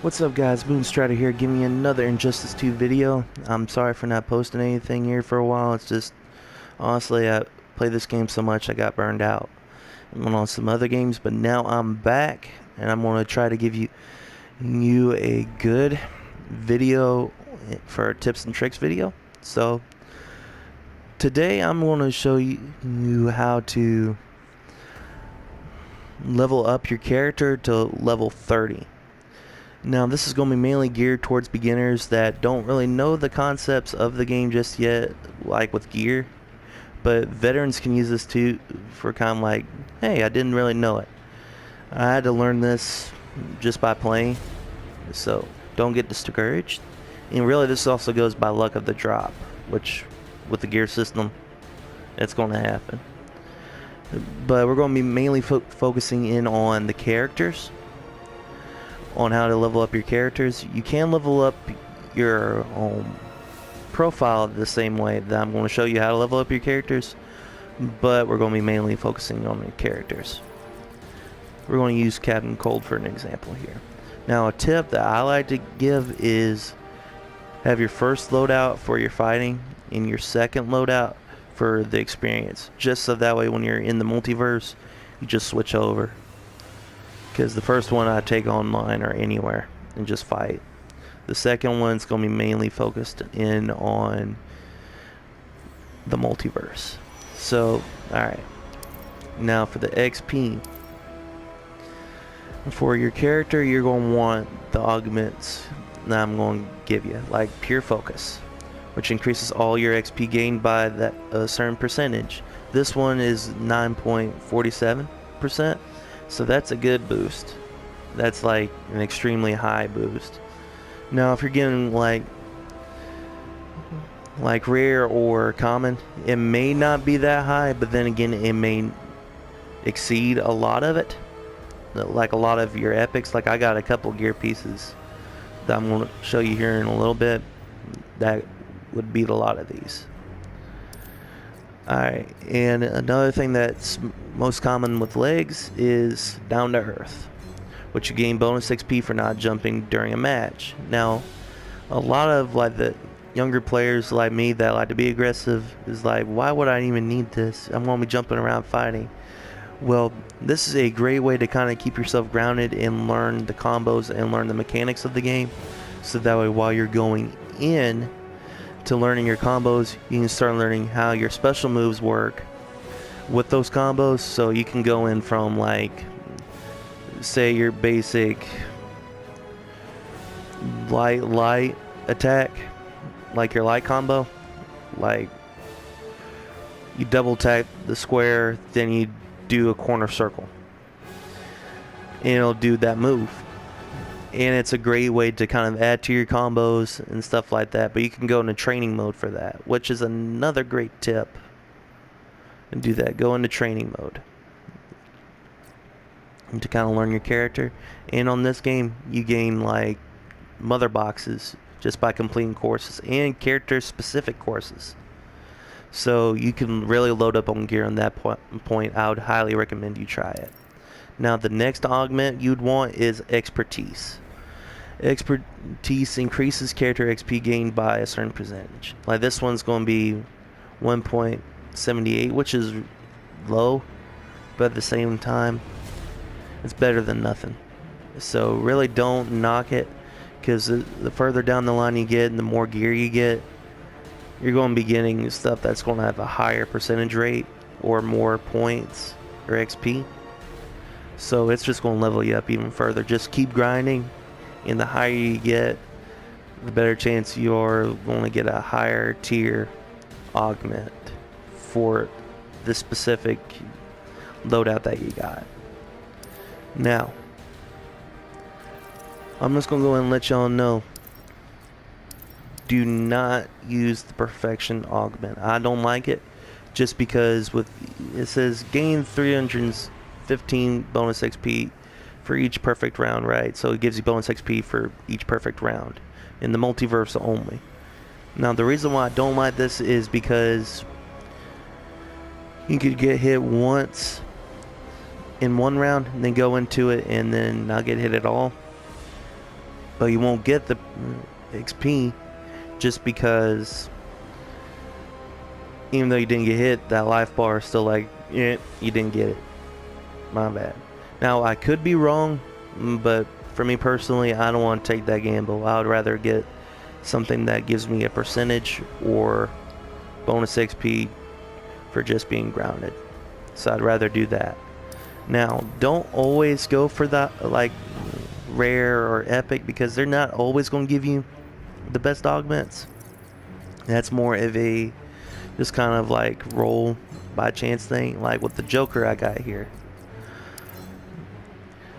What's up guys, Moonstrider here, giving you another Injustice 2 video. I'm sorry for not posting anything here for a while. It's just, honestly, I played this game so much I got burned out. I went on some other games, but now I'm back and I'm going to try to give you a good video for a tips and tricks video. So today I'm going to show you how to level up your character to level 30. Now this is going to be mainly geared towards beginners that don't really know the concepts of the game just yet, like with gear, but veterans can use this too for kind of like, hey, I didn't really know it. I had to learn this just by playing, so don't get discouraged. And really this also goes by luck of the drop, which with the gear system it's going to happen. But we're going to be mainly focusing in on the characters, on how to level up your characters. You can level up your profile the same way that I'm going to show you how to level up your characters, but we're going to be mainly focusing on your characters. We're going to use Captain Cold for an example here. Now a tip that I like to give is have your first loadout for your fighting and your second loadout for the experience, just so that way when you're in the multiverse you just switch over. Because the first one I take online or anywhere and just fight. The second one's going to be mainly focused in on the multiverse. So, alright. Now for the XP. For your character, you're going to want the augments that I'm going to give you, like Pure Focus, which increases all your XP gained by that a certain percentage. This one is 9.47%. So that's a good boost. That's like an extremely high boost. Now if you're getting like rare or common, it may not be that high, but then again it may exceed a lot of it. Like a lot of your epics. Like I got a couple gear pieces that I'm going to show you here in a little bit that would beat a lot of these. Alright, and another thing that's most common with legs is Down to Earth, which you gain bonus XP for not jumping during a match. Now, a lot of like the younger players like me that like to be aggressive is like, why would I even need this? I'm going to be jumping around fighting. Well, this is a great way to kind of keep yourself grounded and learn the combos and learn the mechanics of the game, so that way while you're going in to learning your combos, you can start learning how your special moves work with those combos. So you can go in from like, say your basic light attack, like your light combo, like you double tap the square, then you do a corner circle and it'll do that move. And it's a great way to kind of add to your combos and stuff like that. But you can go into training mode for that, which is another great tip. And do that. Go into training mode and to kind of learn your character. And on this game, you gain like mother boxes just by completing courses and character specific courses. So you can really load up on gear on that point. I would highly recommend you try it. Now the next augment you'd want is Expertise. Expertise increases character XP gained by a certain percentage. Like this one's going to be 1.78, which is low, but at the same time it's better than nothing. So really don't knock it, because the further down the line you get and the more gear you get, you're going to be getting stuff that's going to have a higher percentage rate or more points or XP. So it's just going to level you up even further. Just keep grinding, and the higher you get, the better chance you're going to get a higher tier augment for the specific loadout that you got. Now, I'm just going to go ahead and let y'all know, do not use the Perfection augment. I don't like it, just because with it says gain 315 bonus XP for each perfect round, right? So it gives you bonus XP for each perfect round in the multiverse only. Now the reason why I don't like this is because you could get hit once in one round and then go into it and then not get hit at all. but you won't get the XP just because even though you didn't get hit, that life bar is still like, yeah, you didn't get it. My bad. Now, I could be wrong, but for me personally, I don't want to take that gamble. I would rather get something that gives me a percentage or bonus XP for just being grounded. So I'd rather do that. Now, don't always go for that like rare or epic, because they're not always going to give you the best augments. That's more of a just kind of like roll by chance thing, like with the Joker I got here.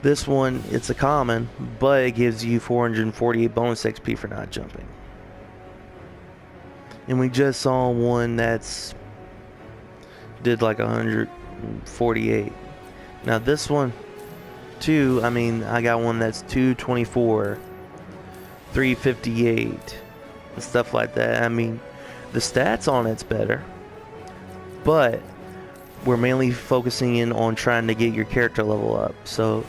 This one, it's a common, but it gives you 448 bonus XP for not jumping. And we just saw one that's did like 148. Now this one too, I mean, I got one that's 224, 358, and stuff like that. I mean, the stats on it's better, but we're mainly focusing in on trying to get your character level up. So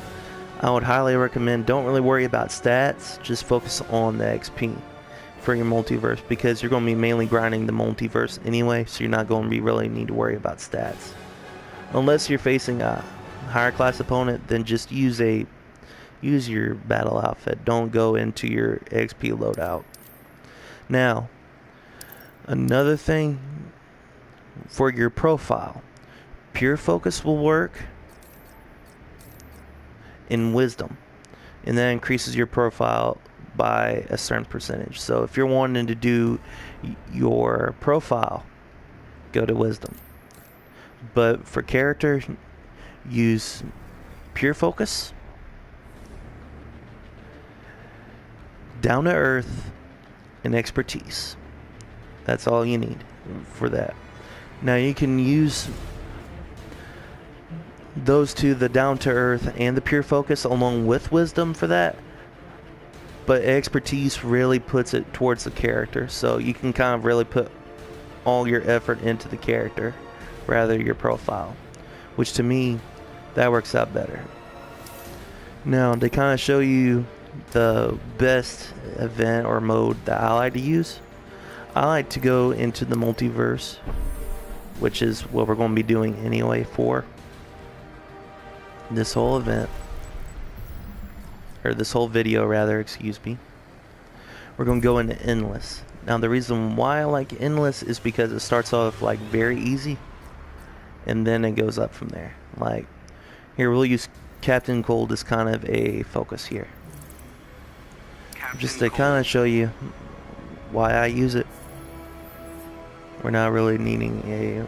I would highly recommend, don't really worry about stats, just focus on the XP for your multiverse, because you're going to be mainly grinding the multiverse anyway, so you're not going to be really need to worry about stats. Unless you're facing a higher class opponent, then just use your battle outfit. Don't go into your XP loadout. Now, another thing for your profile, pure focus will work in wisdom, and that increases your profile by a certain percentage. So if you're wanting to do your profile, go to wisdom. But for character, use pure focus, down to earth, and expertise. That's all you need for that. Now you can use those two, the down to earth and the pure focus, along with wisdom for that, but expertise really puts it towards the character, so you can kind of really put all your effort into the character rather your profile, which to me, that works out better. Now, to kind of show you the best event or mode that I like to use, I like to go into the multiverse, which is what we're going to be doing anyway for this whole event, or this whole video rather, excuse me. We're going to go into endless. Now the reason why I like endless is because it starts off like very easy, and then it goes up from there. Like here, we'll use Captain Cold as kind of a focus here, just to kind of show you why I use it. We're not really needing a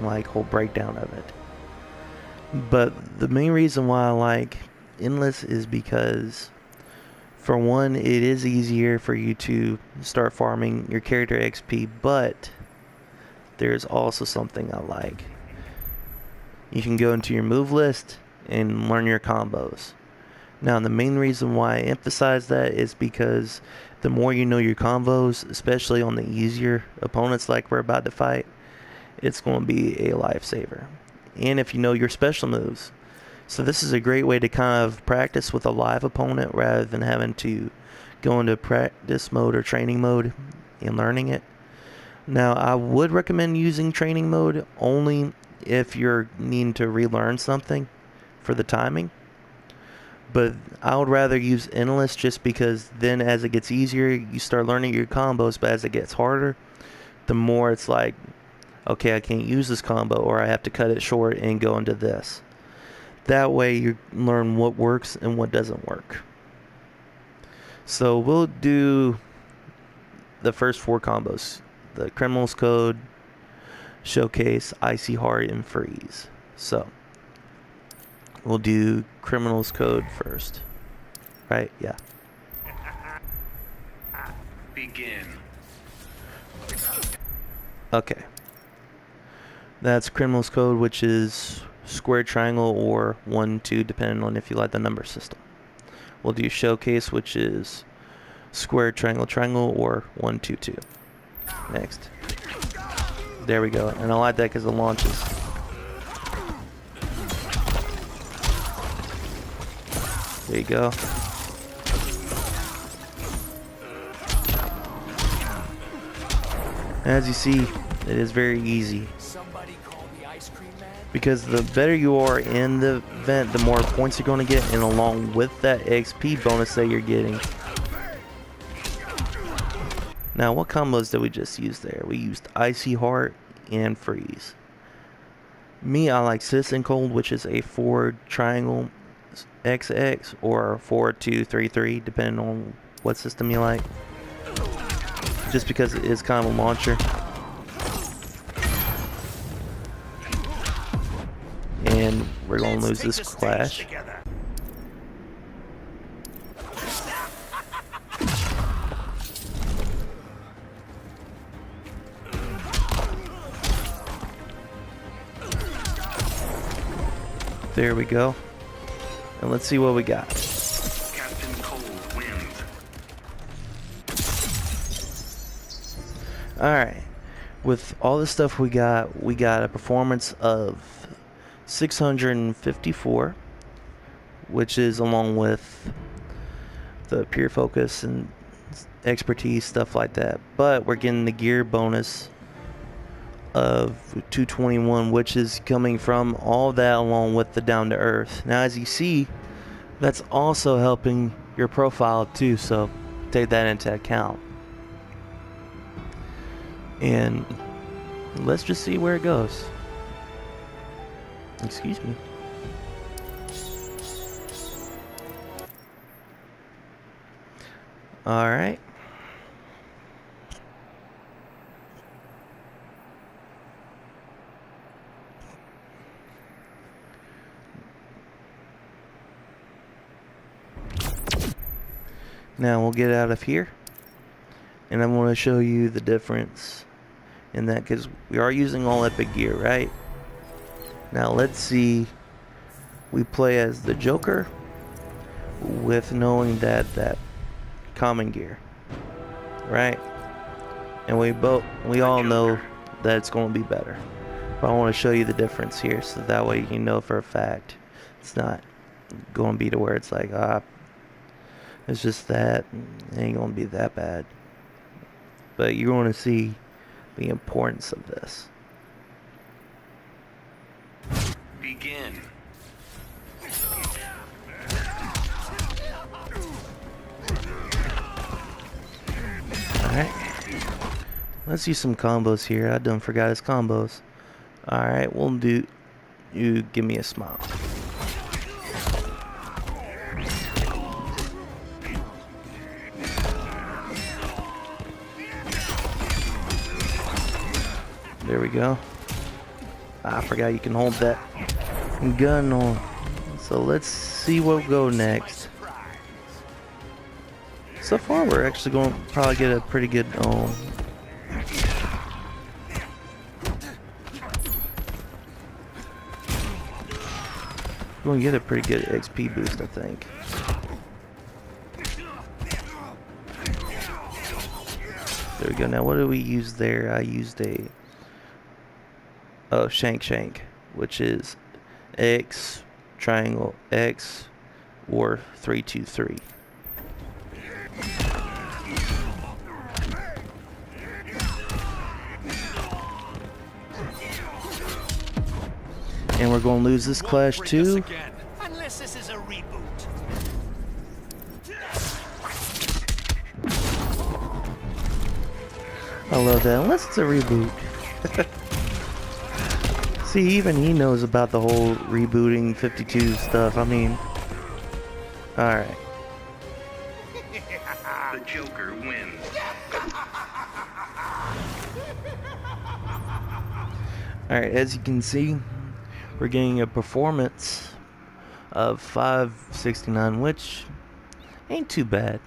like whole breakdown of it, but the main reason why I like endless is because, for one, it is easier for you to start farming your character XP, but there's also something I like. You can go into your move list and learn your combos. Now, the main reason why I emphasize that is because the more you know your combos, especially on the easier opponents like we're about to fight, it's going to be a lifesaver. And if you know your special moves. So this is a great way to kind of practice with a live opponent rather than having to go into practice mode or training mode and learning it. Now, I would recommend using training mode only if you're needing to relearn something for the timing. But I would rather use endless, just because then as it gets easier, you start learning your combos, but as it gets harder, the more it's like, okay, I can't use this combo, or I have to cut it short and go into this. That way you learn what works and what doesn't work. So we'll do the first 4 combos: the Criminal's Code, Showcase, Icy Heart, and Freeze. So we'll do Criminal's Code first. Right? Yeah. Begin. Okay. That's Criminal's Code, which is square, triangle, or 1, 2, depending on if you like the number system. We'll do Showcase, which is square, triangle, triangle, or 1, 2, 2. Next. There we go. And I like that because it launches. There you go. As you see, it is very easy. Because the better you are in the event, the more points you're going to get, and along with that XP bonus that you're getting. Now, what combos did we just use there? We used Icy Heart and Freeze. Me, I like Citizen Cold, which is a forward triangle XX or 4-2-3-3, depending on what system you like. Just because it is kind of a launcher. And we're going to lose this clash. There we go. And let's see what we got. Captain Cold wins. Alright. With all the stuff we got a performance of 654, which is along with the pure focus and expertise, stuff like that. But we're getting the gear bonus of 221, which is coming from all that along with the down to earth. Now, as you see, that's also helping your profile too, so take that into account. And let's just see where it goes. Excuse me. All right. Now we'll get out of here, and I want to show you the difference in that, because we are using all epic gear, right? Now let's see, we play as the Joker with knowing that common gear, right? And we all know that it's going to be better, but I want to show you the difference here, so that way you know for a fact it's not going to be to where it's like, it's just that it ain't gonna be that bad. But you're going to see the importance of this. Begin. Alright. Let's use some combos here. I done forgot his combos. Alright, we'll do you give me a smile. There we go. I forgot you can hold that gun on. So let's see what will go next. So far we're actually going to probably get a pretty good we're going to get a pretty good XP boost, I think. There we go. Now what did we use there? I used a Shank, which is X, triangle X, or 3-2-3. And we're going to lose this clash too. Unless this is a reboot. I love that. Unless it's a reboot. See, even he knows about the whole rebooting 52 stuff. I mean, alright. The Joker wins. Alright, as you can see, we're getting a performance of 569, which ain't too bad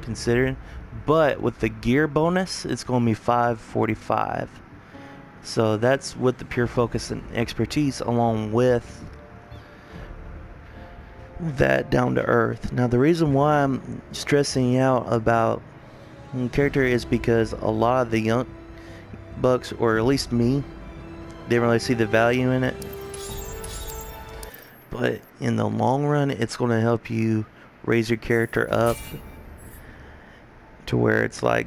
considering. But with the gear bonus, it's going to be 545. So that's with the pure focus and expertise, along with that down to earth. Now the reason why I'm stressing out about character is because a lot of the young bucks, or at least me, didn't really see the value in it. But in the long run, it's going to help you raise your character up to where it's like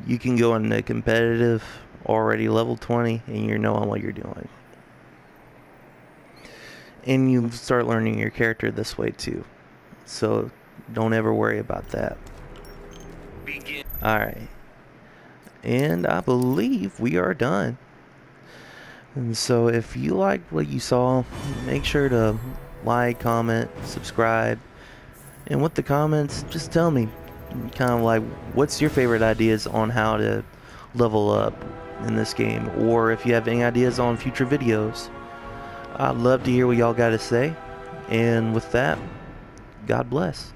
you can go into competitive already level 20 and you're knowing what you're doing. And you start learning your character this way too. So don't ever worry about that. Begin. Alright. And I believe we are done. And so if you liked what you saw, make sure to like, comment, subscribe. And with the comments, just tell me kind of like what's your favorite ideas on how to level up in this game, or if you have any ideas on future videos. I'd love to hear what y'all got to say. And with that, God bless.